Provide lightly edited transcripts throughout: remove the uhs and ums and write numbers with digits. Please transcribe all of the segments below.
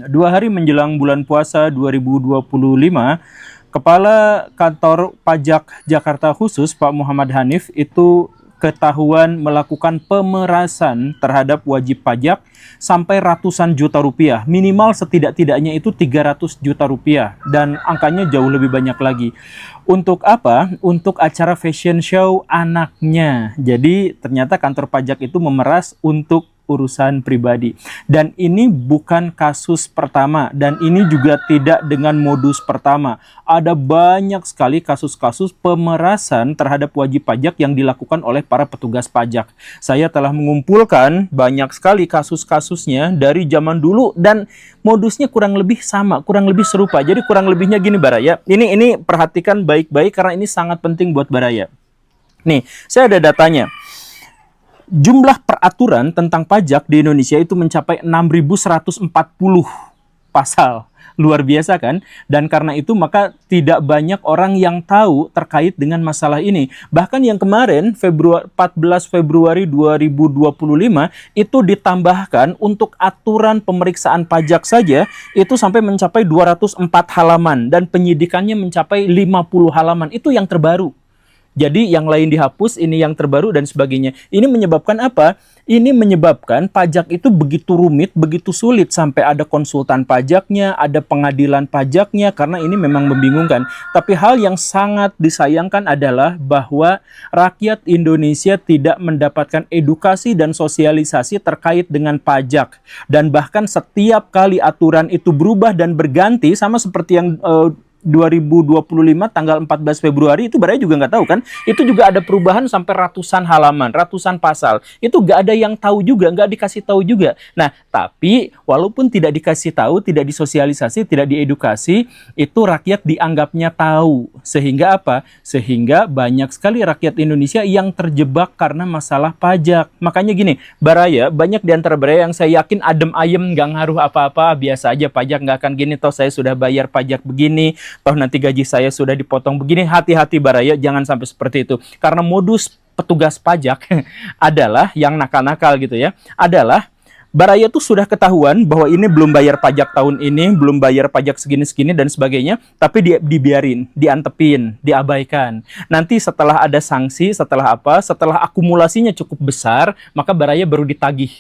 2 hari menjelang bulan puasa 2025, Kepala Kantor Pajak Jakarta Khusus Pak Muhammad Hanif itu ketahuan melakukan pemerasan terhadap wajib pajak sampai ratusan juta rupiah. Minimal setidak-tidaknya itu 300 juta rupiah dan angkanya jauh lebih banyak lagi. Untuk apa? Untuk acara fashion show anaknya. Jadi ternyata kantor pajak itu memeras untuk urusan pribadi. Dan ini bukan kasus pertama dan ini juga tidak dengan modus pertama. Ada banyak sekali kasus-kasus pemerasan terhadap wajib pajak yang dilakukan oleh para petugas pajak. Saya telah mengumpulkan banyak sekali kasus-kasusnya dari zaman dulu dan modusnya kurang lebih sama, kurang lebih serupa. Jadi kurang lebihnya gini Baraya. Ini perhatikan baik-baik karena ini sangat penting buat Baraya. Nih, saya ada datanya. Jumlah peraturan tentang pajak di Indonesia itu mencapai 6.140 pasal. Luar biasa kan? Dan karena itu maka tidak banyak orang yang tahu terkait dengan masalah ini. Bahkan yang kemarin 14 Februari 2025 itu ditambahkan untuk aturan pemeriksaan pajak saja itu sampai mencapai 204 halaman dan penyidikannya mencapai 50 halaman. Itu yang terbaru. Jadi yang lain dihapus, ini yang terbaru dan sebagainya. Ini menyebabkan apa? Ini menyebabkan pajak itu begitu rumit, begitu sulit sampai ada konsultan pajaknya, ada pengadilan pajaknya karena ini memang membingungkan. Tapi hal yang sangat disayangkan adalah bahwa rakyat Indonesia tidak mendapatkan edukasi dan sosialisasi terkait dengan pajak. Dan bahkan setiap kali aturan itu berubah dan berganti sama seperti yang 2025 tanggal 14 Februari itu Baraya juga nggak tahu kan, itu juga ada perubahan sampai ratusan halaman, ratusan pasal, itu nggak ada yang tahu juga, nggak dikasih tahu juga. Nah tapi walaupun tidak dikasih tahu, tidak disosialisasi, tidak diedukasi, itu rakyat dianggapnya tahu, sehingga apa? Sehingga banyak sekali rakyat Indonesia yang terjebak karena masalah pajak. Makanya gini Baraya, banyak di antara Baraya yang saya yakin adem ayem, nggak ngaruh apa-apa, biasa aja pajak nggak akan gini, toh saya sudah bayar pajak begini, toh nanti gaji saya sudah dipotong begini. Hati-hati Baraya, jangan sampai seperti itu. Karena modus petugas pajak adalah yang nakal-nakal gitu ya. Adalah Baraya tuh sudah ketahuan bahwa ini belum bayar pajak tahun ini, belum bayar pajak segini-segini dan sebagainya, tapi dibiarin, diantepin, diabaikan. Nanti setelah ada sanksi, setelah apa, setelah akumulasinya cukup besar, maka Baraya baru ditagih.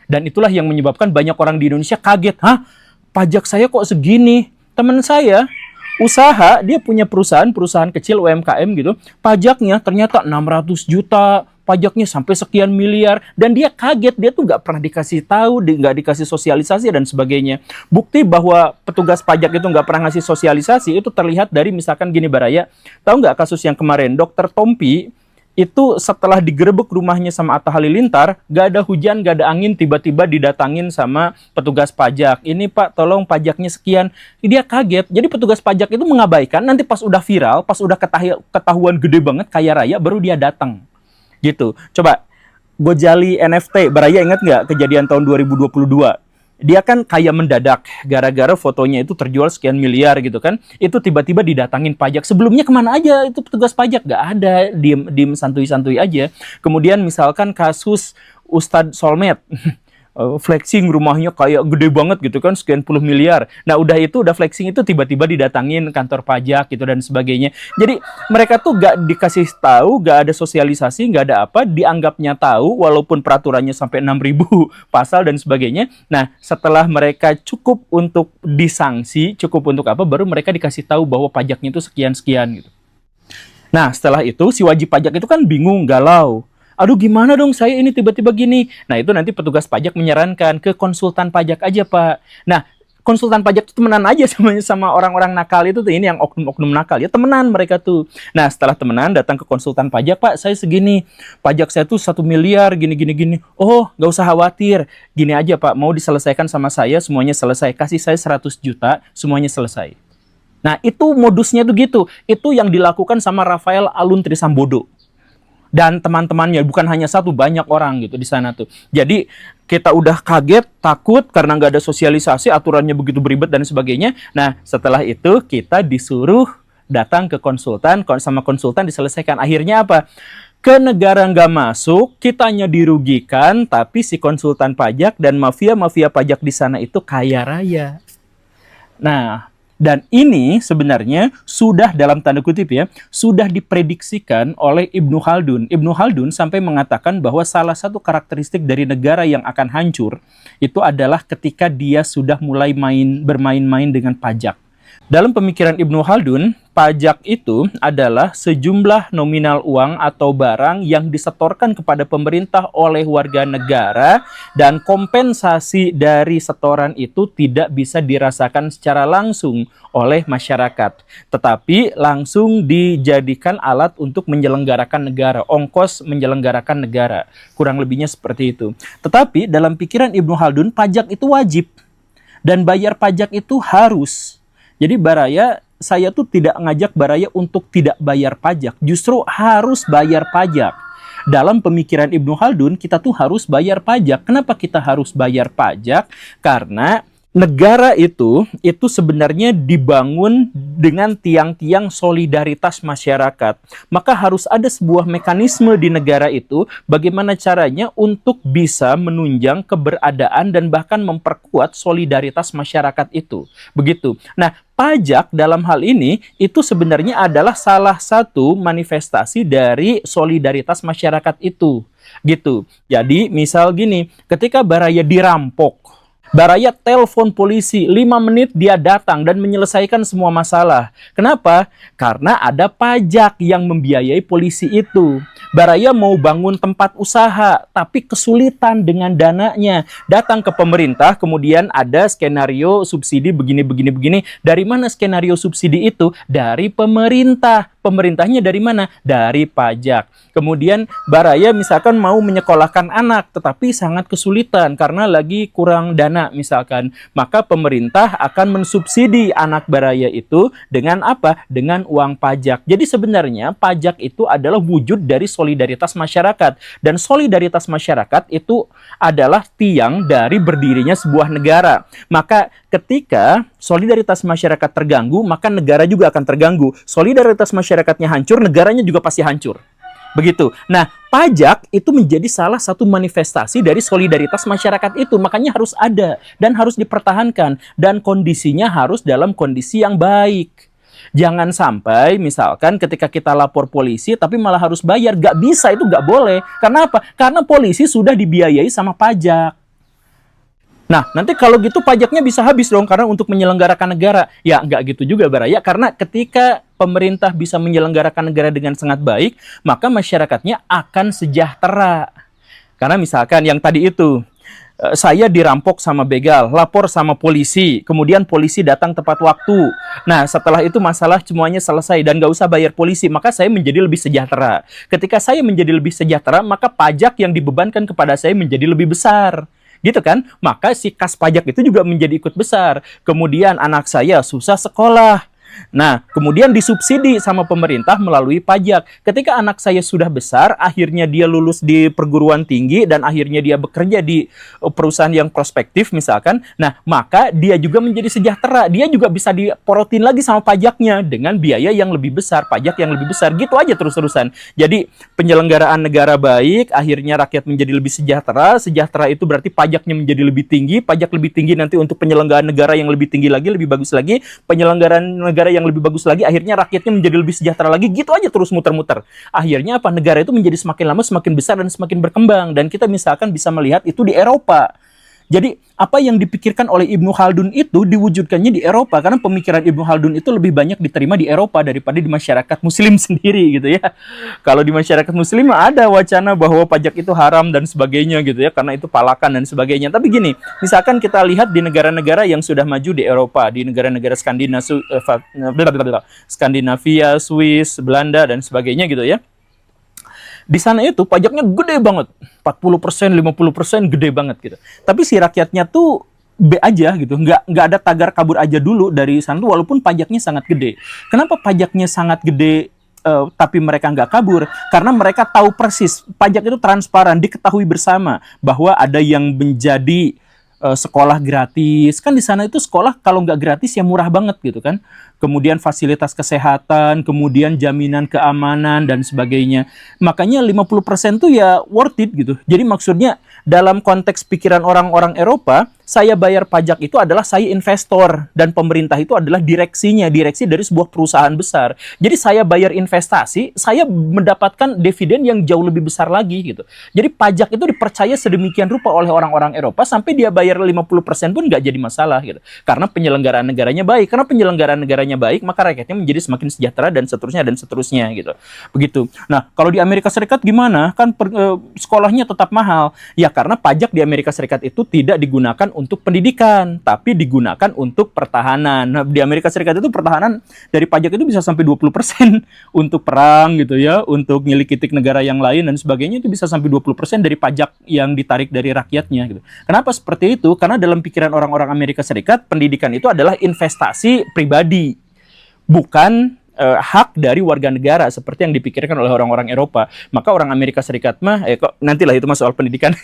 Dan itulah yang menyebabkan banyak orang di Indonesia kaget. Hah? Pajak saya kok segini? Teman saya usaha, dia punya perusahaan kecil UMKM gitu, pajaknya ternyata 600 juta, pajaknya sampai sekian miliar, dan dia kaget, dia tuh nggak pernah dikasih tahu, nggak dikasih sosialisasi dan sebagainya. Bukti bahwa petugas pajak itu nggak pernah ngasih sosialisasi itu terlihat dari misalkan gini Baraya, tahu nggak kasus yang kemarin Dr. Tompi itu setelah digerebek rumahnya sama Atta Halilintar, gak ada hujan, gak ada angin, tiba-tiba didatangin sama petugas pajak. Ini Pak, tolong pajaknya sekian. Dia kaget. Jadi petugas pajak itu mengabaikan, nanti pas udah viral, pas udah ketahuan gede banget, kaya raya, baru dia datang. Gitu. Coba, Gojali NFT, Baraya ingat nggak kejadian tahun 2022? Dia kan kaya mendadak gara-gara fotonya itu terjual sekian miliar gitu kan, itu tiba-tiba didatangin pajak. Sebelumnya kemana aja itu petugas pajak? Gak ada, diem santuy-santuy aja. Kemudian misalkan kasus Ustadz Solmed flexing rumahnya kayak gede banget gitu kan, sekian puluh miliar. Nah udah flexing itu tiba-tiba didatangin kantor pajak gitu dan sebagainya. Jadi mereka tuh gak dikasih tahu, gak ada sosialisasi, gak ada apa, dianggapnya tahu walaupun peraturannya sampai 6.000 pasal dan sebagainya. Nah setelah mereka cukup untuk disanksi, cukup untuk apa, baru mereka dikasih tahu bahwa pajaknya itu sekian-sekian gitu. Nah setelah itu si wajib pajak itu kan bingung, galau. Aduh gimana dong saya ini tiba-tiba gini. Nah itu nanti petugas pajak menyarankan ke konsultan pajak aja Pak. Nah konsultan pajak itu temenan aja sama orang-orang nakal itu tuh, ini yang oknum-oknum nakal ya, temenan mereka tuh. Nah setelah temenan datang ke konsultan pajak, Pak saya segini, pajak saya tuh 1 miliar gini. Oh nggak usah khawatir, gini aja Pak, mau diselesaikan sama saya semuanya selesai, kasih saya 100 juta semuanya selesai. Nah itu modusnya tuh gitu, itu yang dilakukan sama Rafael Alun Trisambodo dan teman-temannya, bukan hanya satu, banyak orang gitu di sana tuh. Jadi kita udah kaget, takut karena nggak ada sosialisasi, aturannya begitu beribet dan sebagainya. Nah setelah itu kita disuruh datang ke konsultan, sama konsultan diselesaikan. Akhirnya apa? Ke negara nggak masuk, kitanya dirugikan, tapi si konsultan pajak dan mafia-mafia pajak di sana itu kaya raya. Nah, dan ini sebenarnya sudah dalam tanda kutip ya, sudah diprediksikan oleh Ibnu Khaldun. Ibnu Khaldun sampai mengatakan bahwa salah satu karakteristik dari negara yang akan hancur itu adalah ketika dia sudah mulai bermain-main dengan pajak. Dalam pemikiran Ibnu Khaldun, pajak itu adalah sejumlah nominal uang atau barang yang disetorkan kepada pemerintah oleh warga negara dan kompensasi dari setoran itu tidak bisa dirasakan secara langsung oleh masyarakat, tetapi langsung dijadikan alat untuk menyelenggarakan negara, ongkos menyelenggarakan negara. Kurang lebihnya seperti itu. Tetapi dalam pikiran Ibnu Khaldun, pajak itu wajib dan bayar pajak itu harus. Jadi saya tuh tidak ngajak Baraya untuk tidak bayar pajak. Justru harus bayar pajak. Dalam pemikiran Ibnu Khaldun, kita tuh harus bayar pajak. Kenapa kita harus bayar pajak? Karena negara itu sebenarnya dibangun dengan tiang-tiang solidaritas masyarakat. Maka harus ada sebuah mekanisme di negara itu bagaimana caranya untuk bisa menunjang keberadaan dan bahkan memperkuat solidaritas masyarakat itu. Begitu. Nah, pajak dalam hal ini itu sebenarnya adalah salah satu manifestasi dari solidaritas masyarakat itu. Gitu. Jadi, misal gini, ketika Baraya dirampok, Baraya telepon polisi, 5 menit dia datang dan menyelesaikan semua masalah. Kenapa? Karena ada pajak yang membiayai polisi itu. Baraya mau bangun tempat usaha, tapi kesulitan dengan dananya. Datang ke pemerintah, kemudian ada skenario subsidi begini. Dari mana skenario subsidi itu? Dari pemerintah. Pemerintahnya dari mana? Dari pajak. Kemudian Baraya misalkan mau menyekolahkan anak, tetapi sangat kesulitan karena lagi kurang dana misalkan. Maka pemerintah akan mensubsidi anak Baraya itu dengan apa? Dengan uang pajak. Jadi sebenarnya pajak itu adalah wujud dari solidaritas masyarakat. Dan solidaritas masyarakat itu adalah tiang dari berdirinya sebuah negara. Maka ketika solidaritas masyarakat terganggu, maka negara juga akan terganggu. Solidaritas masyarakatnya hancur, negaranya juga pasti hancur. Begitu. Nah, pajak itu menjadi salah satu manifestasi dari solidaritas masyarakat itu. Makanya harus ada dan harus dipertahankan. Dan kondisinya harus dalam kondisi yang baik. Jangan sampai misalkan ketika kita lapor polisi tapi malah harus bayar. Gak bisa, itu gak boleh. Karena apa? Karena polisi sudah dibiayai sama pajak. Nah, nanti kalau gitu pajaknya bisa habis dong karena untuk menyelenggarakan negara. Ya, nggak gitu juga Baraya, karena ketika pemerintah bisa menyelenggarakan negara dengan sangat baik, maka masyarakatnya akan sejahtera. Karena misalkan yang tadi itu, saya dirampok sama begal, lapor sama polisi, kemudian polisi datang tepat waktu. Nah, setelah itu masalah semuanya selesai dan nggak usah bayar polisi, maka saya menjadi lebih sejahtera. Ketika saya menjadi lebih sejahtera, maka pajak yang dibebankan kepada saya menjadi lebih besar. Gitu kan? Maka si kas pajak itu juga menjadi ikut besar. Kemudian anak saya susah sekolah. Nah, kemudian disubsidi sama pemerintah melalui pajak. Ketika anak saya sudah besar, akhirnya dia lulus di perguruan tinggi dan akhirnya dia bekerja di perusahaan yang prospektif misalkan. Nah, maka dia juga menjadi sejahtera. Dia juga bisa diporotin lagi sama pajaknya dengan biaya yang lebih besar, pajak yang lebih besar. Gitu aja terus-terusan. Jadi, penyelenggaraan negara baik, akhirnya rakyat menjadi lebih sejahtera. Sejahtera itu berarti pajaknya menjadi lebih tinggi. Pajak lebih tinggi nanti untuk penyelenggaraan negara yang lebih tinggi lagi, lebih bagus lagi. Penyelenggaraan negara yang lebih bagus lagi, akhirnya rakyatnya menjadi lebih sejahtera lagi. Gitu aja terus muter-muter. Akhirnya apa? Negara itu menjadi semakin lama semakin besar dan semakin berkembang. Dan kita misalkan bisa melihat itu di Eropa. Jadi apa yang dipikirkan oleh Ibnu Khaldun itu diwujudkannya di Eropa, karena pemikiran Ibnu Khaldun itu lebih banyak diterima di Eropa daripada di masyarakat muslim sendiri gitu ya. Kalau di masyarakat muslim ada wacana bahwa pajak itu haram dan sebagainya gitu ya, karena itu palakan dan sebagainya. Tapi gini, misalkan kita lihat di negara-negara yang sudah maju di Eropa, di negara-negara Skandinavia, Swiss, Belanda dan sebagainya gitu ya. Di sana itu pajaknya gede banget. 40%, 50% gede banget gitu. Tapi si rakyatnya tuh B aja gitu. Nggak ada tagar kabur aja dulu dari sana tuh, walaupun pajaknya sangat gede. Kenapa pajaknya sangat gede tapi mereka nggak kabur? Karena mereka tahu persis. Pajak itu transparan, diketahui bersama bahwa ada yang menjadi sekolah gratis. Kan di sana itu sekolah kalau nggak gratis ya murah banget gitu kan. Kemudian fasilitas kesehatan, kemudian jaminan keamanan dan sebagainya. Makanya 50% tuh ya worth it gitu. Jadi maksudnya dalam konteks pikiran orang-orang Eropa, saya bayar pajak itu adalah saya investor dan pemerintah itu adalah direksinya, direksi dari sebuah perusahaan besar. Jadi saya bayar investasi, saya mendapatkan dividen yang jauh lebih besar lagi gitu. Jadi pajak itu dipercaya sedemikian rupa oleh orang-orang Eropa sampai dia bayar 50% pun nggak jadi masalah gitu. Karena penyelenggaraan negaranya baik. Karena penyelenggaraan negaranya baik, maka rakyatnya menjadi semakin sejahtera dan seterusnya gitu. Begitu. Nah, kalau di Amerika Serikat gimana? Kan sekolahnya tetap mahal. Ya karena pajak di Amerika Serikat itu tidak digunakan untuk pendidikan, tapi digunakan untuk pertahanan. Nah, di Amerika Serikat itu pertahanan dari pajak itu bisa sampai 20% untuk perang gitu ya, untuk nyelikitik negara yang lain dan sebagainya, itu bisa sampai 20% dari pajak yang ditarik dari rakyatnya gitu. Kenapa seperti itu? Karena dalam pikiran orang-orang Amerika Serikat, pendidikan itu adalah investasi pribadi, bukan hak dari warga negara seperti yang dipikirkan oleh orang-orang Eropa. Maka orang Amerika Serikat mah kok nantilah itu mas soal pendidikan.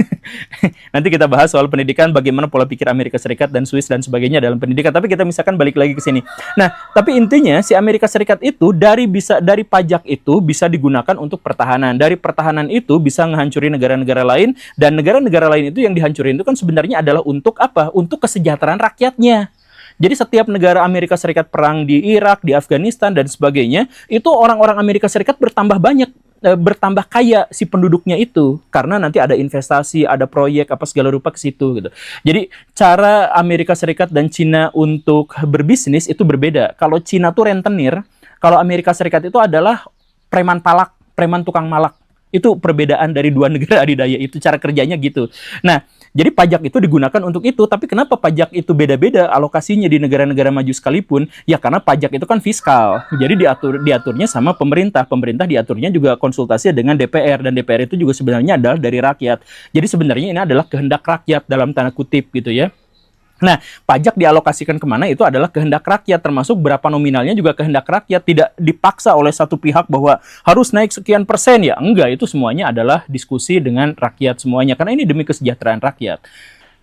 Nanti kita bahas soal pendidikan, bagaimana pola pikir Amerika Serikat dan Swiss dan sebagainya dalam pendidikan. Tapi kita misalkan balik lagi ke sini. Nah, tapi intinya si Amerika Serikat itu dari pajak itu bisa digunakan untuk pertahanan. Dari pertahanan itu bisa menghancuri negara-negara lain, dan negara-negara lain itu yang dihancurin itu kan sebenarnya adalah untuk apa? Untuk kesejahteraan rakyatnya. Jadi setiap negara Amerika Serikat perang di Irak, di Afghanistan, dan sebagainya, itu orang-orang Amerika Serikat bertambah banyak, bertambah kaya si penduduknya itu. Karena nanti ada investasi, ada proyek, apa segala rupa ke situ gitu. Jadi cara Amerika Serikat dan Cina untuk berbisnis itu berbeda. Kalau Cina tuh rentenir, kalau Amerika Serikat itu adalah preman palak, preman tukang malak. Itu perbedaan dari dua negara adidaya itu, cara kerjanya gitu. Nah, jadi pajak itu digunakan untuk itu, tapi kenapa pajak itu beda-beda alokasinya di negara-negara maju sekalipun? Ya karena pajak itu kan fiskal, jadi diaturnya sama pemerintah. Pemerintah diaturnya juga konsultasi dengan DPR, dan DPR itu juga sebenarnya adalah dari rakyat. Jadi sebenarnya ini adalah kehendak rakyat dalam tanda kutip gitu ya. Nah, pajak dialokasikan kemana itu adalah kehendak rakyat, termasuk berapa nominalnya juga kehendak rakyat, tidak dipaksa oleh satu pihak bahwa harus naik sekian persen. Ya enggak, itu semuanya adalah diskusi dengan rakyat semuanya, karena ini demi kesejahteraan rakyat.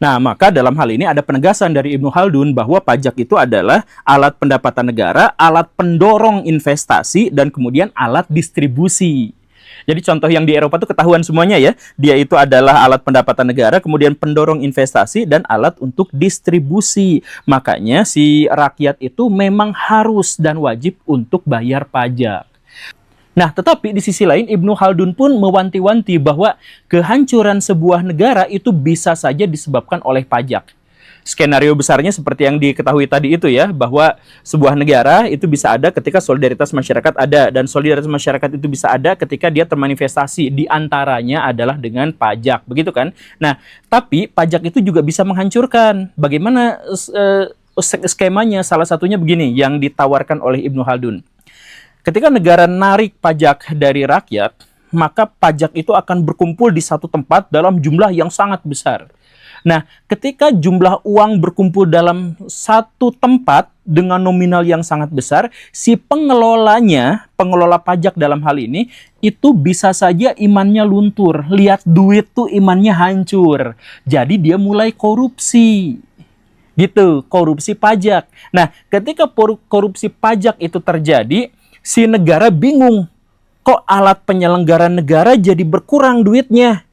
Nah, maka dalam hal ini ada penegasan dari Ibnu Khaldun bahwa pajak itu adalah alat pendapatan negara, alat pendorong investasi, dan kemudian alat distribusi. Jadi contoh yang di Eropa itu ketahuan semuanya ya. Dia itu adalah alat pendapatan negara, kemudian pendorong investasi, dan alat untuk distribusi. Makanya si rakyat itu memang harus dan wajib untuk bayar pajak. Nah, tetapi di sisi lain Ibnu Khaldun pun mewanti-wanti bahwa kehancuran sebuah negara itu bisa saja disebabkan oleh pajak. Skenario besarnya seperti yang diketahui tadi itu ya, bahwa sebuah negara itu bisa ada ketika solidaritas masyarakat ada, dan solidaritas masyarakat itu bisa ada ketika dia termanifestasi, di antaranya adalah dengan pajak, begitu kan? Nah, tapi pajak itu juga bisa menghancurkan. Bagaimana skemanya? Salah satunya begini yang ditawarkan oleh Ibnu Khaldun. Ketika negara narik pajak dari rakyat, maka pajak itu akan berkumpul di satu tempat dalam jumlah yang sangat besar. Nah, ketika jumlah uang berkumpul dalam satu tempat dengan nominal yang sangat besar, si pengelolanya, pengelola pajak dalam hal ini, itu bisa saja imannya luntur. Lihat duit tuh imannya hancur. Jadi dia mulai korupsi. Gitu, korupsi pajak. Nah, ketika korupsi pajak itu terjadi, si negara bingung. Kok alat penyelenggaraan negara jadi berkurang duitnya?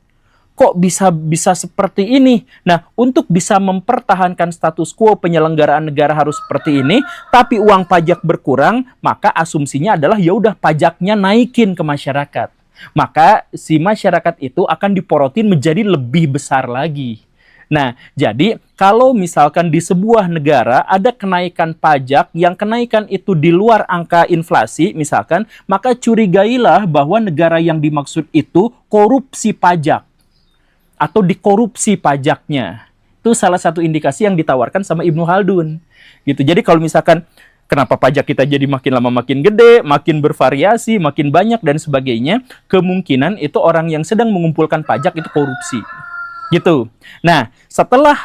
Kok bisa seperti ini? Nah, untuk bisa mempertahankan status quo penyelenggaraan negara harus seperti ini, tapi uang pajak berkurang, maka asumsinya adalah ya udah pajaknya naikin ke masyarakat. Maka si masyarakat itu akan diporotin menjadi lebih besar lagi. Nah, jadi kalau misalkan di sebuah negara ada kenaikan pajak yang kenaikan itu di luar angka inflasi misalkan, maka curigailah bahwa negara yang dimaksud itu korupsi pajak atau dikorupsi pajaknya. Itu salah satu indikasi yang ditawarkan sama Ibnu Khaldun. Gitu. Jadi kalau misalkan kenapa pajak kita jadi makin lama makin gede, makin bervariasi, makin banyak dan sebagainya, kemungkinan itu orang yang sedang mengumpulkan pajak itu korupsi. Gitu. Nah, setelah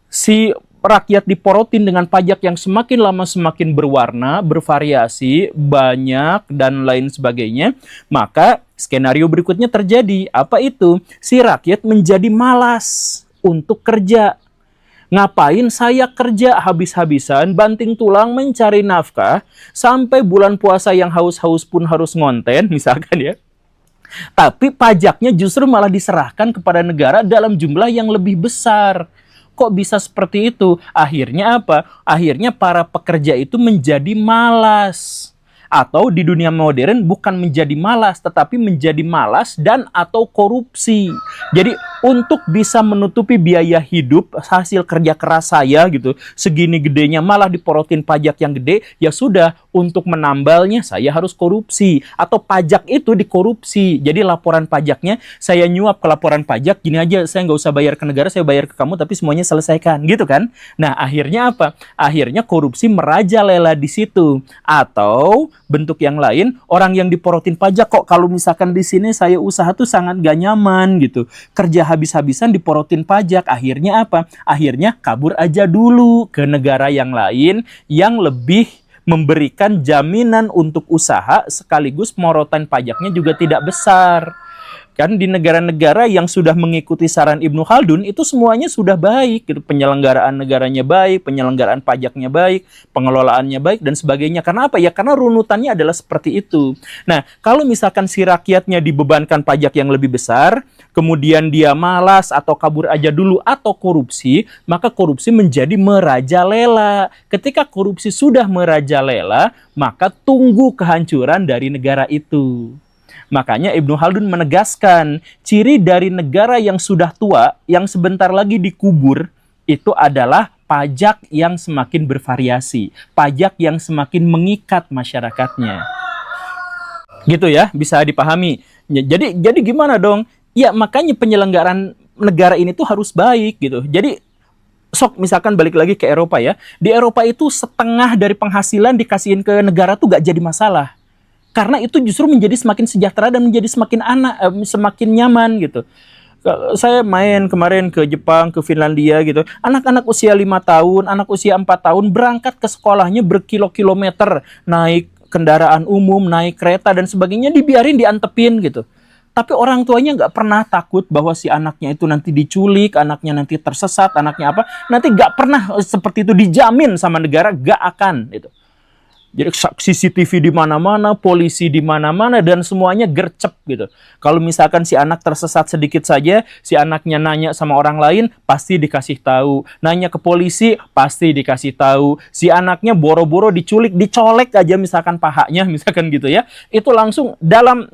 si rakyat diporotin dengan pajak yang semakin lama semakin berwarna, bervariasi, banyak, dan lain sebagainya, maka skenario berikutnya terjadi. Apa itu? Si rakyat menjadi malas untuk kerja. Ngapain saya kerja habis-habisan, banting tulang mencari nafkah, sampai bulan puasa yang haus-haus pun harus ngonten, misalkan ya. Tapi pajaknya justru malah diserahkan kepada negara dalam jumlah yang lebih besar. kok bisa seperti itu? Akhirnya apa? Akhirnya para pekerja itu menjadi malas. Atau di dunia modern bukan menjadi malas, tetapi menjadi malas dan atau korupsi. Jadi untuk bisa menutupi biaya hidup hasil kerja keras saya gitu, segini gedenya malah diporotin pajak yang gede, ya sudah, untuk menambalnya saya harus korupsi. Atau pajak itu dikorupsi. Jadi laporan pajaknya saya nyuap ke laporan pajak, gini aja, saya nggak usah bayar ke negara, saya bayar ke kamu, tapi semuanya selesaikan, gitu kan? Nah, akhirnya apa? Akhirnya korupsi merajalela di situ. Atau bentuk yang lain, orang yang diporotin pajak, kok kalau misalkan di sini saya usaha tuh sangat gak nyaman gitu, kerja habis-habisan diporotin pajak, akhirnya apa? Akhirnya kabur aja dulu ke negara yang lain yang lebih memberikan jaminan untuk usaha, sekaligus morotan pajaknya juga tidak besar. Kan di negara-negara yang sudah mengikuti saran Ibnu Khaldun itu semuanya sudah baik gitu. Penyelenggaraan negaranya baik, penyelenggaraan pajaknya baik, pengelolaannya baik dan sebagainya. Karena apa? Ya karena runutannya adalah seperti itu. Nah, kalau misalkan si rakyatnya dibebankan pajak yang lebih besar, kemudian dia malas atau kabur aja dulu atau korupsi, maka korupsi menjadi merajalela. Ketika korupsi sudah merajalela, maka tunggu kehancuran dari negara itu. Makanya Ibnu Khaldun menegaskan, ciri dari negara yang sudah tua, yang sebentar lagi dikubur, itu adalah pajak yang semakin bervariasi, pajak yang semakin mengikat masyarakatnya. Gitu ya, bisa dipahami. Jadi gimana dong? Ya makanya penyelenggaraan negara ini tuh harus baik gitu. Jadi sok misalkan balik lagi ke Eropa ya. Di Eropa itu setengah dari penghasilan dikasihin ke negara tuh gak jadi masalah. Karena itu justru menjadi semakin sejahtera dan menjadi semakin nyaman gitu. Saya main kemarin ke Jepang, ke Finlandia gitu. Anak-anak usia 5 tahun, anak usia 4 tahun berangkat ke sekolahnya berkilo-kilometer, naik kendaraan umum, naik kereta dan sebagainya, dibiarin diantepin gitu. Tapi orang tuanya nggak pernah takut bahwa si anaknya itu nanti diculik, anaknya nanti tersesat, anaknya apa. Nanti nggak pernah seperti itu, dijamin sama negara, nggak akan gitu. Jadi CCTV di mana-mana, polisi di mana-mana, dan semuanya gercep gitu. Kalau misalkan si anak tersesat sedikit saja, si anaknya nanya sama orang lain, pasti dikasih tahu. Nanya ke polisi, pasti dikasih tahu. Si anaknya boro-boro diculik, dicolek aja misalkan pahanya, misalkan gitu ya. Itu langsung dalam...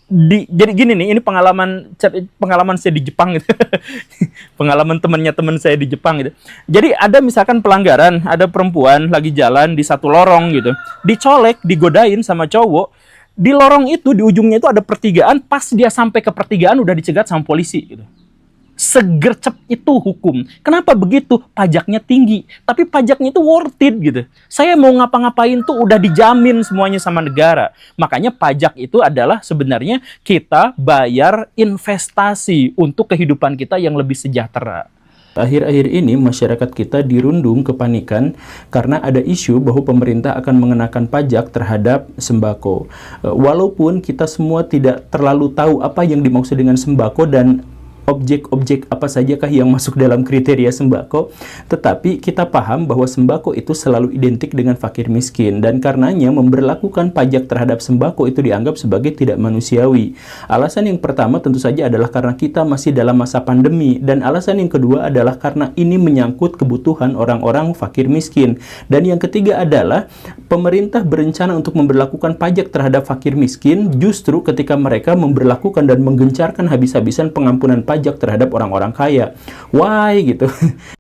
jadi gini nih, ini pengalaman saya di Jepang gitu. Pengalaman teman saya di Jepang gitu. Jadi ada misalkan pelanggaran, ada perempuan lagi jalan di satu lorong gitu, dicolek, digodain sama cowok. Di lorong itu, di ujungnya itu ada pertigaan, pas dia sampai ke pertigaan udah dicegat sama polisi gitu. Segercep itu hukum. Kenapa begitu? Pajaknya tinggi, tapi pajaknya itu worth it gitu. Saya mau ngapa-ngapain tuh udah dijamin semuanya sama negara. Makanya pajak itu adalah sebenarnya kita bayar investasi untuk kehidupan kita yang lebih sejahtera. Akhir-akhir ini masyarakat kita dirundung kepanikan karena ada isu bahwa pemerintah akan mengenakan pajak terhadap sembako. Walaupun kita semua tidak terlalu tahu apa yang dimaksud dengan sembako dan objek-objek apa sajakah yang masuk dalam kriteria sembako, tetapi kita paham bahwa sembako itu selalu identik dengan fakir miskin, dan karenanya memberlakukan pajak terhadap sembako itu dianggap sebagai tidak manusiawi. Alasan yang pertama tentu saja adalah karena kita masih dalam masa pandemi, dan alasan yang kedua adalah karena ini menyangkut kebutuhan orang-orang fakir miskin, dan yang ketiga adalah pemerintah berencana untuk memberlakukan pajak terhadap fakir miskin justru ketika mereka memberlakukan dan menggencarkan habis-habisan pengampunan pajak terhadap orang-orang kaya. Why gitu.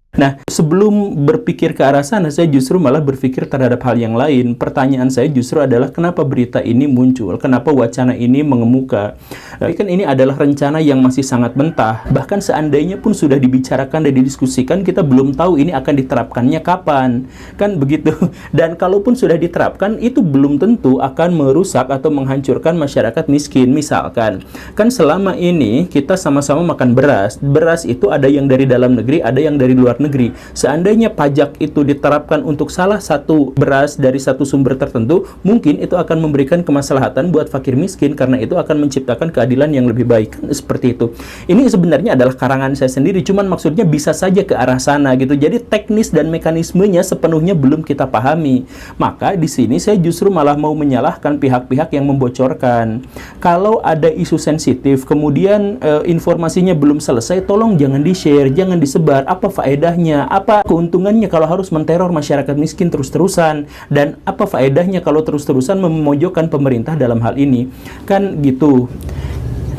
Nah, sebelum berpikir ke arah sana, saya justru malah berpikir terhadap hal yang lain. Pertanyaan saya justru adalah kenapa berita ini muncul? Kenapa wacana ini mengemuka? Tapi kan ini adalah rencana yang masih sangat mentah. Bahkan seandainya pun sudah dibicarakan dan didiskusikan, kita belum tahu ini akan diterapkannya kapan. Kan begitu. Dan kalaupun sudah diterapkan, itu belum tentu akan merusak atau menghancurkan masyarakat miskin. Misalkan, kan selama ini kita sama-sama makan beras. Beras itu ada yang dari dalam negeri, ada yang dari luar negeri. Seandainya pajak itu diterapkan untuk salah satu beras dari satu sumber tertentu, mungkin itu akan memberikan kemaslahatan buat fakir miskin, karena itu akan menciptakan keadilan yang lebih baik. Seperti itu. Ini sebenarnya adalah karangan saya sendiri, cuman maksudnya bisa saja ke arah sana gitu. Jadi teknis dan mekanismenya sepenuhnya belum kita pahami. Maka di sini saya justru malah mau menyalahkan pihak-pihak yang membocorkan. Kalau ada isu sensitif, kemudian informasinya belum selesai, tolong jangan di-share, jangan disebar. Apa faedahnya? Apa keuntungannya kalau harus menteror masyarakat miskin terus-terusan? Dan apa faedahnya kalau terus-terusan memojokkan pemerintah dalam hal ini? Kan gitu.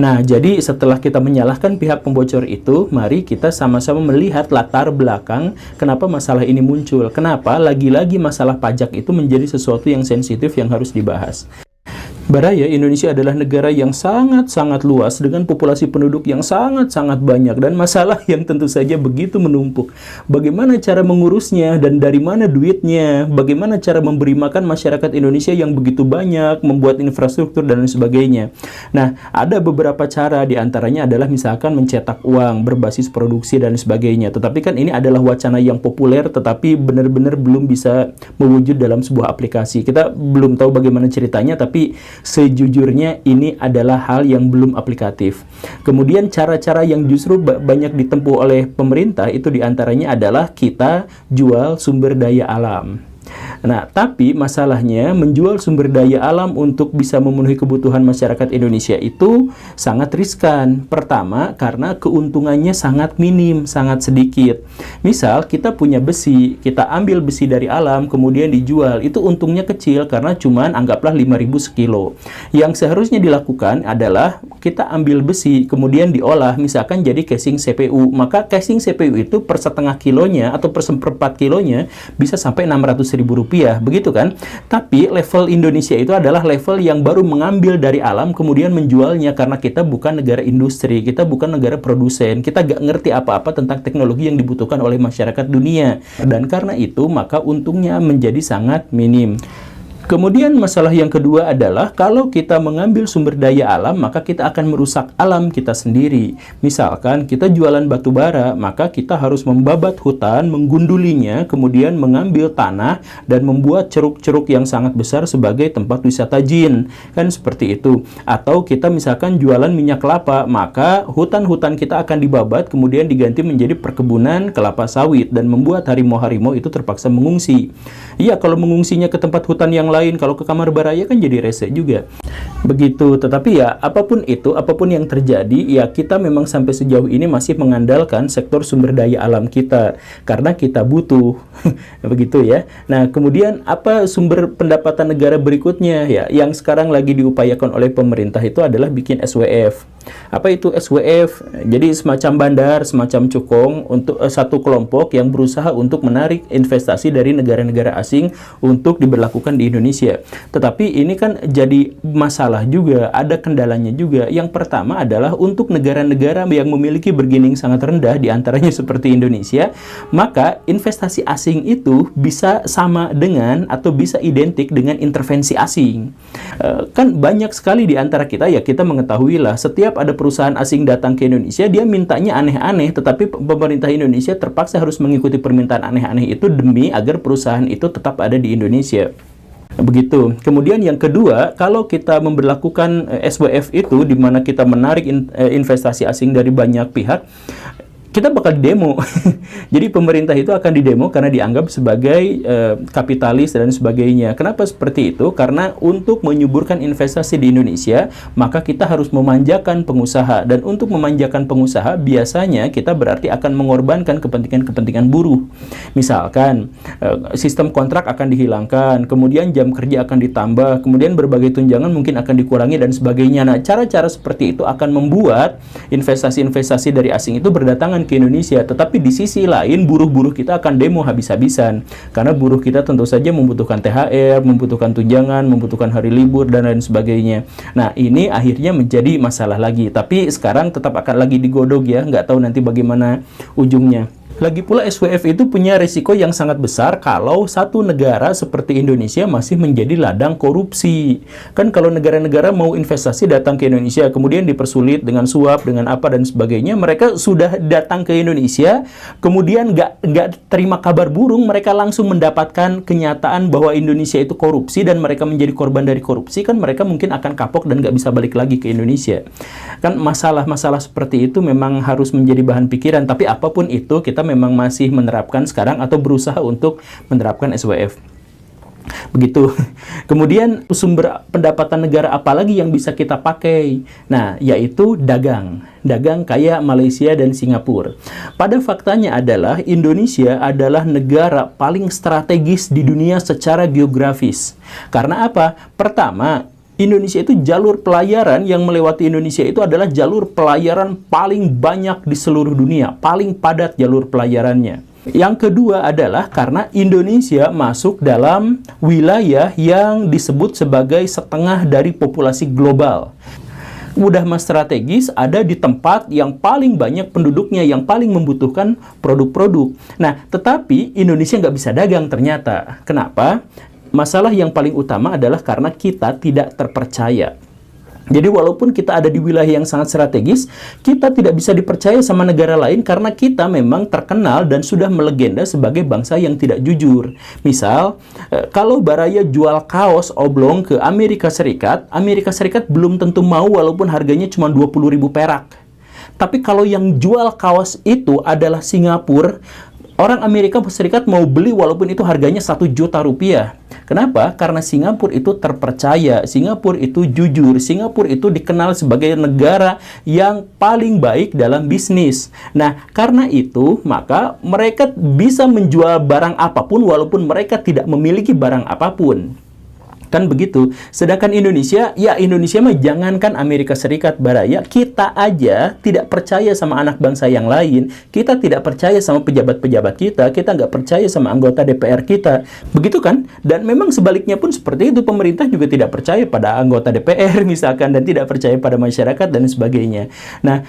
Nah, jadi setelah kita menyalahkan pihak pembocor itu, mari kita sama-sama melihat latar belakang kenapa masalah ini muncul. Kenapa lagi-lagi masalah pajak itu menjadi sesuatu yang sensitif yang harus dibahas. Baraya, Indonesia adalah negara yang sangat-sangat luas dengan populasi penduduk yang sangat-sangat banyak dan masalah yang tentu saja begitu menumpuk. Bagaimana cara mengurusnya dan dari mana duitnya? Bagaimana cara memberi makan masyarakat Indonesia yang begitu banyak, membuat infrastruktur dan lain sebagainya. Nah, ada beberapa cara, diantaranya adalah misalkan mencetak uang berbasis produksi dan sebagainya. Tetapi kan ini adalah wacana yang populer tetapi benar-benar belum bisa mewujud dalam sebuah aplikasi. Kita belum tahu bagaimana ceritanya, tapi sejujurnya ini adalah hal yang belum aplikatif. Kemudian cara-cara yang justru banyak ditempuh oleh pemerintah itu diantaranya adalah kita jual sumber daya alam. Nah, tapi masalahnya menjual sumber daya alam untuk bisa memenuhi kebutuhan masyarakat Indonesia itu sangat riskan. Pertama, karena keuntungannya sangat minim, sangat sedikit. Misal, kita punya besi, kita ambil besi dari alam, kemudian dijual. Itu untungnya kecil karena cuman anggaplah 5.000 sekilo. Yang seharusnya dilakukan adalah kita ambil besi, kemudian diolah, misalkan jadi casing CPU. Maka casing CPU itu per setengah kilonya atau per seperempat kilonya bisa sampai 600.000 rupiah, begitu kan? Tapi level Indonesia itu adalah level yang baru mengambil dari alam kemudian menjualnya, karena kita bukan negara industri, kita bukan negara produsen, kita gak ngerti apa-apa tentang teknologi yang dibutuhkan oleh masyarakat dunia, dan karena itu maka untungnya menjadi sangat minim. Kemudian masalah yang kedua adalah kalau kita mengambil sumber daya alam, maka kita akan merusak alam kita sendiri. Misalkan kita jualan batu bara, maka kita harus membabat hutan, menggundulinya, kemudian mengambil tanah dan membuat ceruk-ceruk yang sangat besar sebagai tempat wisata jin. Kan seperti itu. Atau kita misalkan jualan minyak kelapa, maka hutan-hutan kita akan dibabat kemudian diganti menjadi perkebunan kelapa sawit dan membuat harimau-harimau itu terpaksa mengungsi. Iya, kalau mengungsinya ke tempat hutan yang lain, kalau ke kamar baraya kan jadi rese juga. Begitu, tetapi ya apapun itu, apapun yang terjadi, ya kita memang sampai sejauh ini masih mengandalkan sektor sumber daya alam kita, karena kita butuh. Begitu ya. Nah, kemudian apa sumber pendapatan negara berikutnya? Ya, yang sekarang lagi diupayakan oleh pemerintah itu adalah bikin SWF. Apa itu SWF? Jadi semacam bandar, semacam cukong untuk satu kelompok yang berusaha untuk menarik investasi dari negara-negara asing untuk diberlakukan di Indonesia. Tetapi ini kan jadi masalah juga, ada kendalanya juga. Yang pertama adalah untuk negara-negara yang memiliki bargaining sangat rendah, diantaranya seperti Indonesia, maka investasi asing itu bisa sama dengan atau bisa identik dengan intervensi asing. Kan banyak sekali di antara kita, ya kita mengetahui lah, setiap ada perusahaan asing datang ke Indonesia, dia mintanya aneh-aneh, tetapi pemerintah Indonesia terpaksa harus mengikuti permintaan aneh-aneh itu demi agar perusahaan itu tetap ada di Indonesia. Begitu. Kemudian yang kedua, kalau kita memberlakukan SWF itu, di mana kita menarik investasi asing dari banyak pihak, kita bakal didemo. Jadi pemerintah itu akan didemo karena dianggap sebagai kapitalis dan sebagainya. Kenapa seperti itu? Karena untuk menyuburkan investasi di Indonesia, maka kita harus memanjakan pengusaha. Dan untuk memanjakan pengusaha, biasanya kita berarti akan mengorbankan kepentingan-kepentingan buruh. Misalkan, sistem kontrak akan dihilangkan, kemudian jam kerja akan ditambah, kemudian berbagai tunjangan mungkin akan dikurangi dan sebagainya. Nah, cara-cara seperti itu akan membuat investasi-investasi dari asing itu berdatangan ke Indonesia, tetapi di sisi lain buruh-buruh kita akan demo habis-habisan karena buruh kita tentu saja membutuhkan THR, membutuhkan tunjangan, membutuhkan hari libur dan lain sebagainya. Nah, ini akhirnya menjadi masalah lagi, tapi sekarang tetap akan lagi digodok ya, nggak tahu nanti bagaimana ujungnya. Lagi pula SWF itu punya risiko yang sangat besar kalau satu negara seperti Indonesia masih menjadi ladang korupsi. Kan kalau negara-negara mau investasi datang ke Indonesia, kemudian dipersulit dengan suap, dengan apa dan sebagainya, mereka sudah datang ke Indonesia, kemudian nggak terima kabar burung, mereka langsung mendapatkan kenyataan bahwa Indonesia itu korupsi dan mereka menjadi korban dari korupsi, kan mereka mungkin akan kapok dan nggak bisa balik lagi ke Indonesia. Kan masalah-masalah seperti itu memang harus menjadi bahan pikiran, tapi apapun itu kita memang masih menerapkan sekarang atau berusaha untuk menerapkan SWF. Begitu. Kemudian sumber pendapatan negara apa lagi yang bisa kita pakai? Nah, yaitu dagang. Dagang kayak Malaysia dan Singapura. Pada faktanya adalah Indonesia adalah negara paling strategis di dunia secara geografis. Karena apa? Pertama, Indonesia itu jalur pelayaran yang melewati Indonesia itu adalah jalur pelayaran paling banyak di seluruh dunia, paling padat jalur pelayarannya. Yang kedua adalah karena Indonesia masuk dalam wilayah yang disebut sebagai setengah dari populasi global. Udah mas strategis ada di tempat yang paling banyak penduduknya, yang paling membutuhkan produk-produk. Nah, tetapi Indonesia nggak bisa dagang ternyata. Kenapa? Masalah yang paling utama adalah karena kita tidak terpercaya. Jadi walaupun kita ada di wilayah yang sangat strategis, kita tidak bisa dipercaya sama negara lain karena kita memang terkenal dan sudah melegenda sebagai bangsa yang tidak jujur. Misal, kalau Baraya jual kaos oblong ke Amerika Serikat belum tentu mau walaupun harganya cuma 20.000 perak. Tapi kalau yang jual kaos itu adalah Singapura, orang Amerika Serikat mau beli walaupun itu harganya 1 juta rupiah. Kenapa? Karena Singapura itu terpercaya, Singapura itu jujur, Singapura itu dikenal sebagai negara yang paling baik dalam bisnis. Nah, karena itu, maka mereka bisa menjual barang apapun walaupun mereka tidak memiliki barang apapun. Kan begitu. Sedangkan Indonesia, ya Indonesia mah jangankan Amerika Serikat, Baraya, kita aja tidak percaya sama anak bangsa yang lain, kita tidak percaya sama pejabat-pejabat kita nggak percaya sama anggota DPR kita. Begitu kan? Dan memang sebaliknya pun seperti itu, pemerintah juga tidak percaya pada anggota DPR misalkan, dan tidak percaya pada masyarakat dan sebagainya. Nah,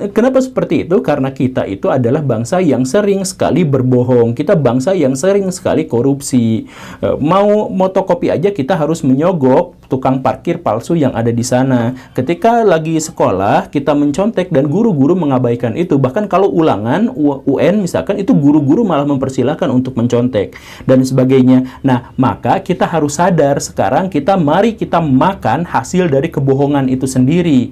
kenapa seperti itu? Karena kita itu adalah bangsa yang sering sekali berbohong, kita bangsa yang sering sekali korupsi. Mau motokopi aja kita harus menyogok tukang parkir palsu yang ada di sana. Ketika lagi sekolah, kita mencontek dan guru-guru mengabaikan itu. Bahkan kalau ulangan UN misalkan, itu guru-guru malah mempersilahkan untuk mencontek dan sebagainya. Nah, maka kita harus sadar sekarang mari kita makan hasil dari kebohongan itu sendiri.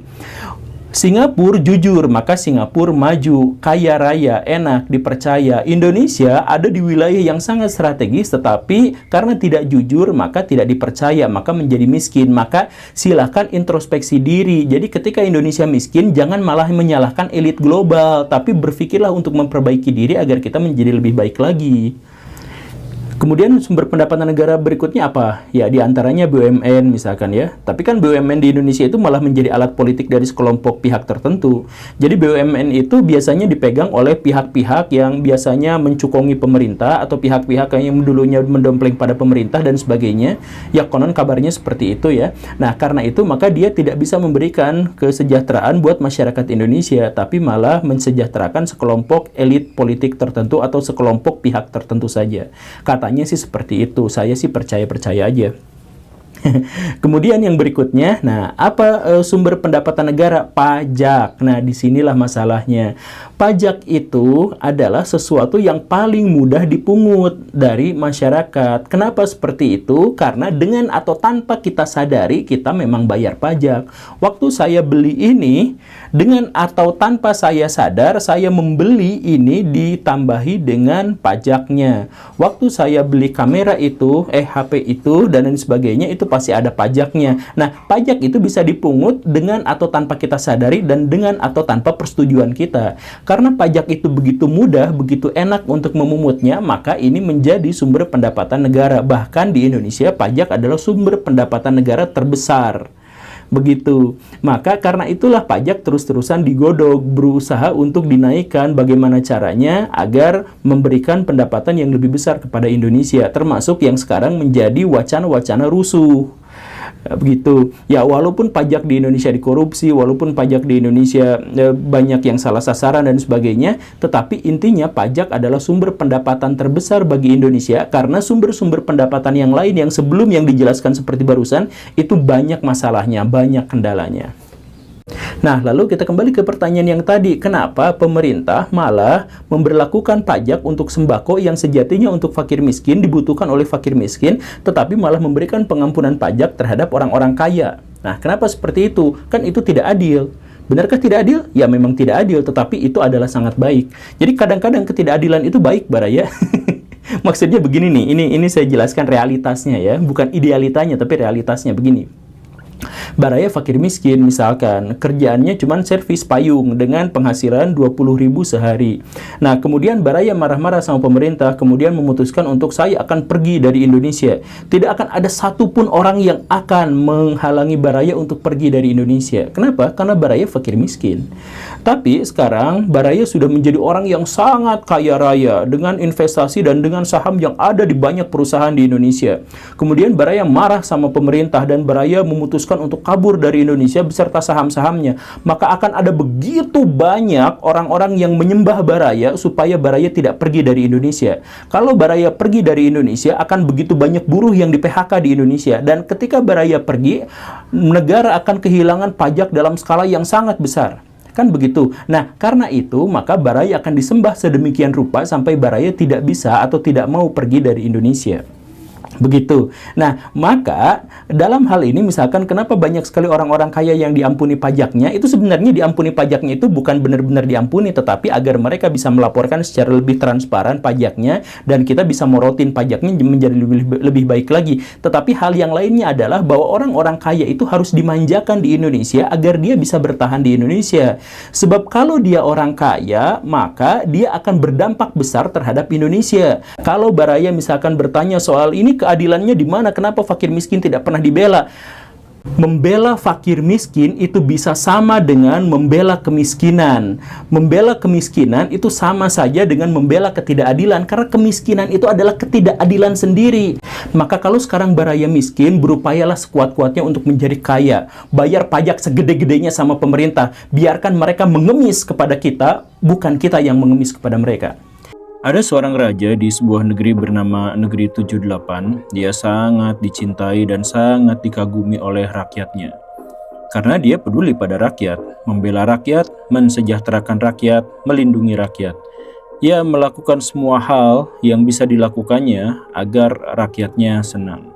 Singapura jujur, maka Singapura maju, kaya raya, enak, dipercaya. Indonesia ada di wilayah yang sangat strategis, tetapi karena tidak jujur, maka tidak dipercaya, maka menjadi miskin. Maka silakan introspeksi diri. Jadi ketika Indonesia miskin, jangan malah menyalahkan elit global, tapi berpikirlah untuk memperbaiki diri agar kita menjadi lebih baik lagi. Kemudian sumber pendapatan negara berikutnya apa? Ya diantaranya BUMN misalkan ya. Tapi kan BUMN di Indonesia itu malah menjadi alat politik dari sekelompok pihak tertentu. Jadi BUMN itu biasanya dipegang oleh pihak-pihak yang biasanya mencukongi pemerintah atau pihak-pihak yang dulunya mendompleng pada pemerintah dan sebagainya. Ya konon kabarnya seperti itu ya. Nah karena itu maka dia tidak bisa memberikan kesejahteraan buat masyarakat Indonesia, tapi malah mensejahterakan sekelompok elit politik tertentu atau sekelompok pihak tertentu saja. Katanya sih seperti itu, saya sih percaya-percaya aja. Kemudian yang berikutnya, nah apa sumber pendapatan negara? Pajak. Nah disinilah masalahnya. Pajak itu adalah sesuatu yang paling mudah dipungut dari masyarakat. Kenapa seperti itu? Karena dengan atau tanpa kita sadari, kita memang bayar pajak. Waktu saya beli ini, dengan atau tanpa saya sadar, saya membeli ini ditambahi dengan pajaknya. Waktu saya beli kamera itu, HP itu, dan lain sebagainya, itu pasti ada pajaknya. Nah, pajak itu bisa dipungut dengan atau tanpa kita sadari dan dengan atau tanpa persetujuan kita. Karena pajak itu begitu mudah, begitu enak untuk memungutnya, maka ini menjadi sumber pendapatan negara. Bahkan di Indonesia, pajak adalah sumber pendapatan negara terbesar. Begitu. Maka karena itulah pajak terus-terusan digodok, berusaha untuk dinaikkan bagaimana caranya agar memberikan pendapatan yang lebih besar kepada Indonesia, termasuk yang sekarang menjadi wacana-wacana rusuh. Begitu. Ya, walaupun pajak di Indonesia dikorupsi, walaupun pajak di Indonesia banyak yang salah sasaran dan sebagainya, tetapi intinya pajak adalah sumber pendapatan terbesar bagi Indonesia karena sumber-sumber pendapatan yang lain yang sebelum yang dijelaskan seperti barusan itu banyak masalahnya, banyak kendalanya. Nah, lalu kita kembali ke pertanyaan yang tadi, kenapa pemerintah malah memberlakukan pajak untuk sembako yang sejatinya untuk fakir miskin, dibutuhkan oleh fakir miskin, tetapi malah memberikan pengampunan pajak terhadap orang-orang kaya. Nah, kenapa seperti itu? Kan itu tidak adil. Benarkah tidak adil? Ya, memang tidak adil, tetapi itu adalah sangat baik. Jadi kadang-kadang ketidakadilan itu baik, Baraya. Maksudnya begini nih, ini saya jelaskan realitasnya ya, bukan idealitanya, tapi realitasnya begini. Baraya fakir miskin misalkan kerjaannya cuma servis payung dengan penghasilan 20.000 sehari. Nah, kemudian Baraya marah-marah sama pemerintah, kemudian memutuskan untuk saya akan pergi dari Indonesia. Tidak akan ada satupun orang yang akan menghalangi Baraya untuk pergi dari Indonesia. Kenapa? Karena Baraya fakir miskin. Tapi sekarang Baraya sudah menjadi orang yang sangat kaya raya dengan investasi dan dengan saham yang ada di banyak perusahaan di Indonesia. Kemudian Baraya marah sama pemerintah dan Baraya memutuskan untuk kabur dari Indonesia beserta saham-sahamnya, maka akan ada begitu banyak orang-orang yang menyembah Baraya supaya Baraya tidak pergi dari Indonesia. Kalau Baraya pergi dari Indonesia, akan begitu banyak buruh yang di-PHK di Indonesia, dan ketika Baraya pergi, negara akan kehilangan pajak dalam skala yang sangat besar. Kan begitu. Nah, karena itu, maka Baraya akan disembah sedemikian rupa sampai Baraya tidak bisa atau tidak mau pergi dari Indonesia. Begitu. Nah, maka dalam hal ini misalkan kenapa banyak sekali orang-orang kaya yang diampuni pajaknya, itu sebenarnya diampuni pajaknya itu bukan benar-benar diampuni, tetapi agar mereka bisa melaporkan secara lebih transparan pajaknya dan kita bisa morotin pajaknya menjadi lebih baik lagi. Tetapi hal yang lainnya adalah bahwa orang-orang kaya itu harus dimanjakan di Indonesia agar dia bisa bertahan di Indonesia. Sebab kalau dia orang kaya, maka dia akan berdampak besar terhadap Indonesia. Kalau Baraya misalkan bertanya soal ini keadilannya di mana? Kenapa fakir miskin tidak pernah dibela? Membela fakir miskin itu bisa sama dengan membela kemiskinan. Membela kemiskinan itu sama saja dengan membela ketidakadilan, karena kemiskinan itu adalah ketidakadilan sendiri. Maka kalau sekarang Baraya miskin, berupayalah sekuat-kuatnya untuk menjadi kaya. Bayar pajak segede-gedenya sama pemerintah. Biarkan mereka mengemis kepada kita, bukan kita yang mengemis kepada mereka. Ada seorang raja di sebuah negeri bernama Negeri 78. Dia sangat dicintai dan sangat dikagumi oleh rakyatnya. Karena dia peduli pada rakyat, membela rakyat, mensejahterakan rakyat, melindungi rakyat. Ia melakukan semua hal yang bisa dilakukannya agar rakyatnya senang.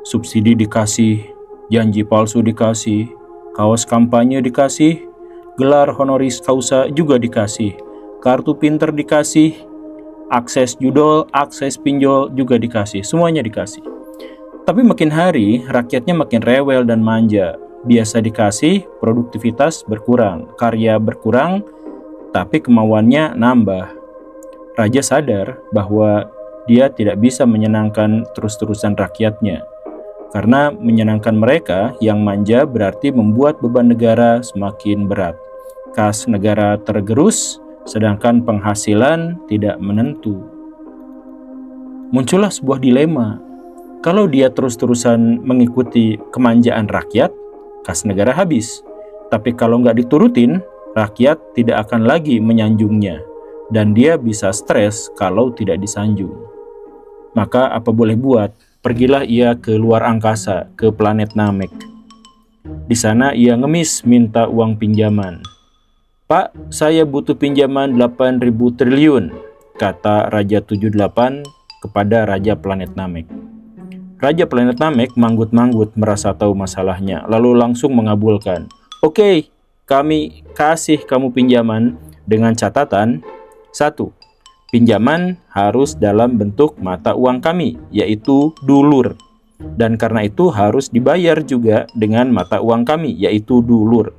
Subsidi dikasih, janji palsu dikasih, kaos kampanye dikasih, gelar honoris causa juga dikasih, kartu pinter dikasih, akses judol, akses pinjol juga dikasih, semuanya dikasih. Tapi makin hari, rakyatnya makin rewel dan manja. Biasa dikasih, produktivitas berkurang, karya berkurang, tapi kemauannya nambah. Raja sadar bahwa dia tidak bisa menyenangkan terus-terusan rakyatnya. Karena menyenangkan mereka yang manja berarti membuat beban negara semakin berat. Kas negara tergerus, sedangkan penghasilan tidak menentu. Muncullah sebuah dilema. Kalau dia terus-terusan mengikuti kemanjaan rakyat, kas negara habis. Tapi kalau nggak diturutin, rakyat tidak akan lagi menyanjungnya. Dan dia bisa stres kalau tidak disanjung. Maka apa boleh buat? Pergilah ia ke luar angkasa, ke planet Namek. Di sana ia ngemis minta uang pinjaman. Pak, saya butuh pinjaman 8.000 triliun, kata Raja 78 kepada Raja Planet Namek. Raja Planet Namek manggut-manggut merasa tahu masalahnya, lalu langsung mengabulkan. Oke, kami kasih kamu pinjaman dengan catatan 1. Pinjaman harus dalam bentuk mata uang kami, yaitu dulur. Dan karena itu harus dibayar juga dengan mata uang kami, yaitu dulur.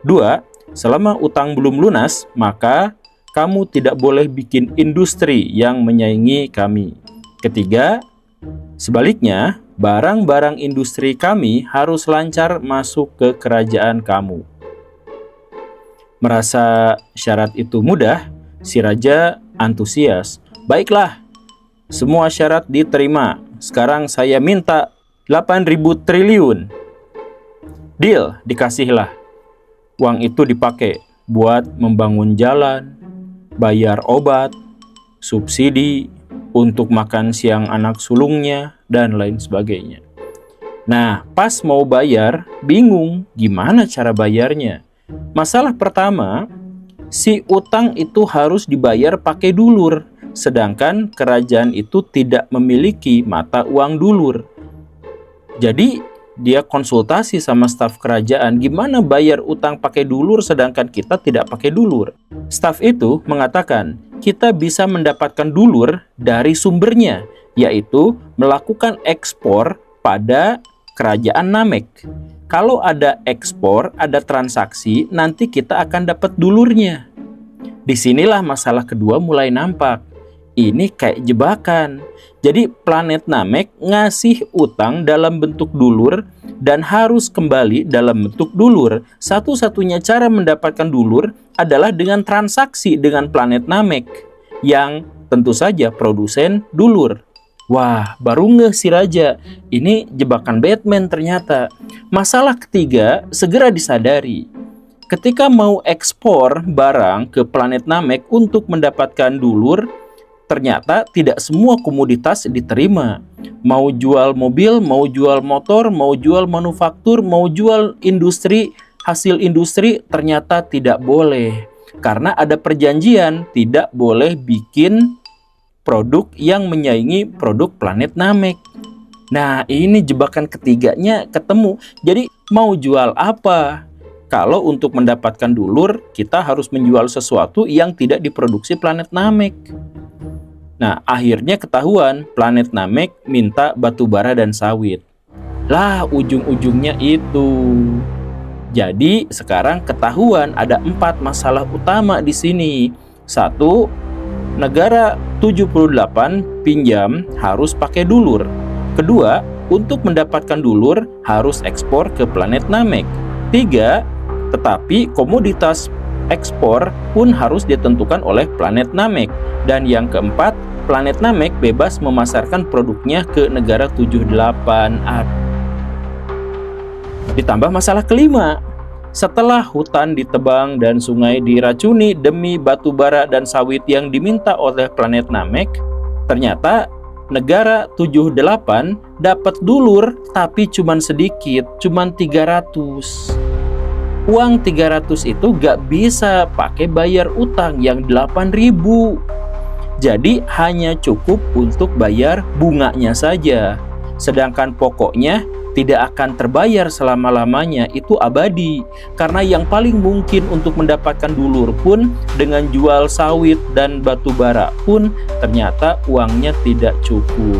2. Selama utang belum lunas, maka kamu tidak boleh bikin industri yang menyaingi kami. Ketiga, sebaliknya, barang-barang industri kami harus lancar masuk ke kerajaan kamu. Merasa syarat itu mudah, si raja antusias. Baiklah, semua syarat diterima. Sekarang saya minta 8.000 triliun. Deal, dikasihlah. Uang itu dipakai buat membangun jalan, bayar obat, subsidi, untuk makan siang anak sulungnya, dan lain sebagainya. Nah, pas mau bayar, bingung gimana cara bayarnya. Masalah pertama, si utang itu harus dibayar pakai dulur, sedangkan kerajaan itu tidak memiliki mata uang dulur. Jadi, dia konsultasi sama staf kerajaan, gimana bayar utang pakai dulur sedangkan kita tidak pakai dulur. Staf itu mengatakan, kita bisa mendapatkan dulur dari sumbernya, yaitu melakukan ekspor pada kerajaan Namek. Kalau ada ekspor, ada transaksi, nanti kita akan dapat dulurnya. Disinilah masalah kedua mulai nampak. Ini kayak jebakan. Jadi planet Namek ngasih utang dalam bentuk dulur dan harus kembali dalam bentuk dulur. Satu-satunya cara mendapatkan dulur adalah dengan transaksi dengan planet Namek yang tentu saja produsen dulur. Wah, baru ngeh si raja. Ini jebakan Batman ternyata. Masalah ketiga segera disadari. Ketika mau ekspor barang ke planet Namek untuk mendapatkan dulur, ternyata tidak semua komoditas diterima. Mau jual mobil, mau jual motor, mau jual manufaktur, mau jual industri, hasil industri ternyata tidak boleh. Karena ada perjanjian tidak boleh bikin produk yang menyaingi produk planet Namek. Nah, ini jebakan ketiganya ketemu. Jadi mau jual apa? Kalau untuk mendapatkan dulur, kita harus menjual sesuatu yang tidak diproduksi planet Namek. Nah, akhirnya ketahuan planet Namek minta batu bara dan sawit. Lah, ujung-ujungnya itu. Jadi, sekarang ketahuan ada 4 masalah utama di sini. 1, negara 78 pinjam harus pakai dulur. Kedua, untuk mendapatkan dulur harus ekspor ke planet Namek. 3, tetapi komoditas ekspor pun harus ditentukan oleh planet Namek. Dan yang keempat, planet Namek bebas memasarkan produknya ke negara 78. Ditambah masalah kelima, setelah hutan ditebang dan sungai diracuni demi batu bara dan sawit yang diminta oleh planet Namek, ternyata negara 78 dapat dulur tapi cuman sedikit, cuman 300. Uang 300 itu gak bisa pakai bayar utang yang 8.000. Jadi hanya cukup untuk bayar bunganya saja. Sedangkan pokoknya tidak akan terbayar selama-lamanya, itu abadi. Karena yang paling mungkin untuk mendapatkan dulur pun dengan jual sawit dan batu bara pun ternyata uangnya tidak cukup.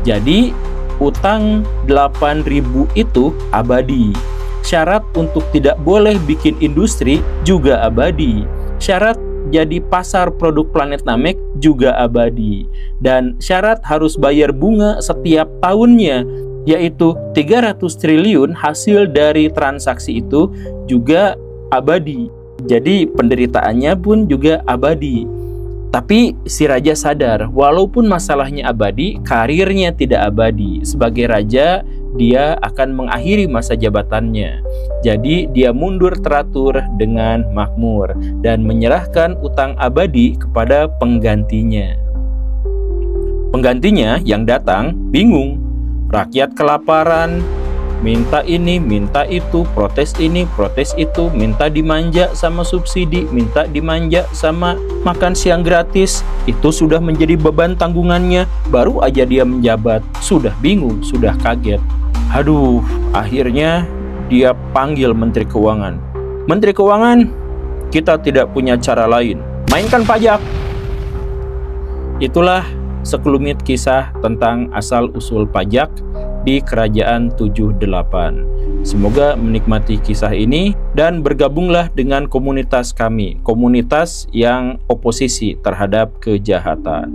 Jadi utang 8.000 itu abadi. Syarat untuk tidak boleh bikin industri juga abadi. Syarat jadi pasar produk planet Namek juga abadi. Dan syarat harus bayar bunga setiap tahunnya, yaitu 300 triliun hasil dari transaksi itu juga abadi. Jadi penderitaannya pun juga abadi. Tapi si raja sadar, walaupun masalahnya abadi, karirnya tidak abadi. Sebagai raja, dia akan mengakhiri masa jabatannya. Jadi dia mundur teratur dengan makmur dan menyerahkan utang abadi kepada penggantinya. Penggantinya yang datang bingung. Rakyat kelaparan, minta ini, minta itu, protes ini, protes itu, minta dimanja sama subsidi, minta dimanja sama makan siang gratis. Itu sudah menjadi beban tanggungannya. Baru aja dia menjabat, sudah bingung, sudah kaget. Aduh, akhirnya dia panggil Menteri Keuangan. Menteri Keuangan, kita tidak punya cara lain, mainkan pajak. Itulah sekelumit kisah tentang asal-usul pajak di Kerajaan 78. Semoga menikmati kisah ini dan bergabunglah dengan komunitas kami, komunitas yang oposisi terhadap kejahatan.